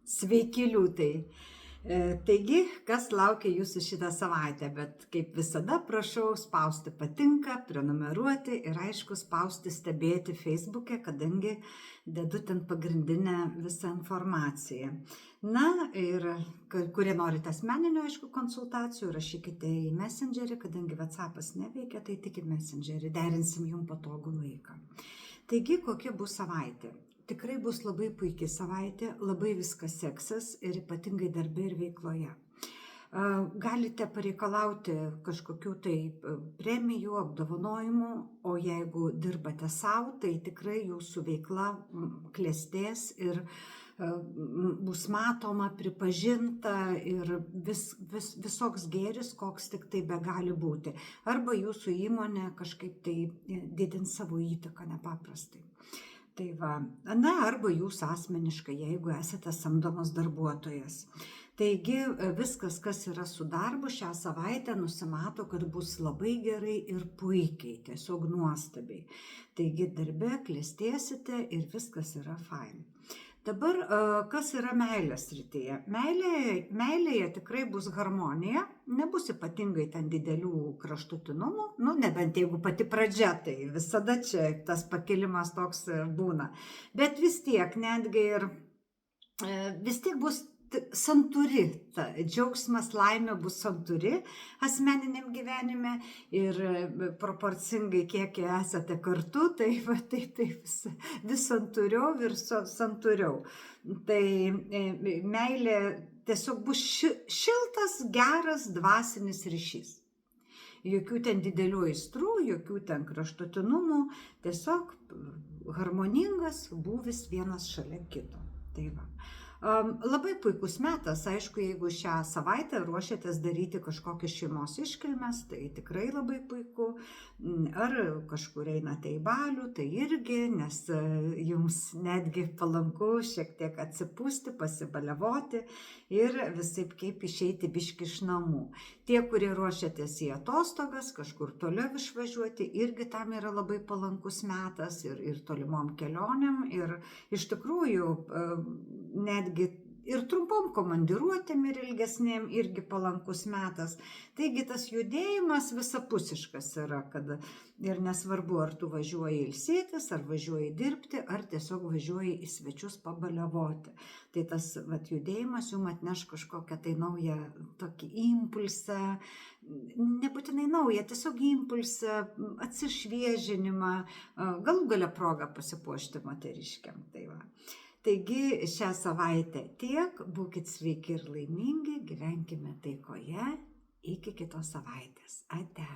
Sveiki, liūtai. Taigi, kas laukia jūsų šitą savaitę, bet kaip visada prašau spausti patinka, prenumeruoti ir aišku spausti stebėti Facebook'e, kadangi dedu ten pagrindinę visą informaciją. Na ir kurie norite asmeninio, aišku, konsultacijų, rašykite į Messengerį, kadangi WhatsApp'as neveikia, tai tik į Messengerį, derinsim jums patogų laiką. Taigi, kokia bus savaitė? Tikrai bus labai puikiai savaitė, labai viskas seksis ir ypatingai darbe ir veikloje. Galite pareikalauti kažkokių tai premijų, apdovanojimų, o jeigu dirbate savo, tai tikrai jūsų veikla klestės ir bus matoma, pripažinta ir visoks gėris, koks tik tai be gali būti. Arba jūsų įmonė kažkaip tai didins savo įtaką nepaprastai. Tai va, arba jūs asmeniškai, jeigu esate samdomas darbuotojas. Taigi viskas, kas yra su darbu šią savaitę, nusimato, kad bus labai gerai ir puikiai, tiesiog nuostabiai. Taigi darbe klestėsite ir viskas yra fain. Dabar, kas yra meilės srityje? Meilėje tikrai bus harmonija, nebus ypatingai ten didelių kraštutinumų, nebent jeigu pati pradžia, tai visada čia tas pakilimas toks būna. Bet vis tiek, netgi ir vis tiek bus santūri, džiaugsmas, laimė bus santūri asmeniniam gyvenime ir proporcingai kiek esate kartu, tai vis santūriau ir santūriau. Tai meilė tiesiog bus šiltas, geras, dvasinis ryšys. Jokių ten didelių aistrų, jokių ten kraštutinumų, tiesiog harmoningas būvis vienas šalia kito. Tai va. Labai puikus metas, aišku, jeigu šią savaitę ruošiatės daryti kažkokias šeimos iškilmes, tai tikrai labai puiku. Ar kažkur einate į balių, tai irgi, nes jums netgi palanku šiek tiek atsipūsti, pasibalevoti ir visaip kaip išeiti biški iš namų. Tie, kurie ruošiatės į atostogas, kažkur toliau išvažiuoti, irgi tam yra labai palankus metas ir tolimom kelionėm. Ir iš tikrųjų netgi ir trumpom komandiruotėm ir ilgesnėm irgi palankus metas. Taigi tas judėjimas visapusiškas yra, kad ir nesvarbu, ar tu važiuoji ilsėtis, ar važiuoji dirbti, ar tiesiog važiuoji į svečius pabalevoti. Tai tas judėjimas jums atneš kažkokią tai naują tokį impulsą, nebūtinai naują, tiesiog impulsą, atsišviežinimą, galų gale progą pasipuošti moteriškiam. Tai va. Taigi šią savaitę tiek, būkit sveiki ir laimingi, gyvenkime taikoje, iki kitos savaitės. Ate.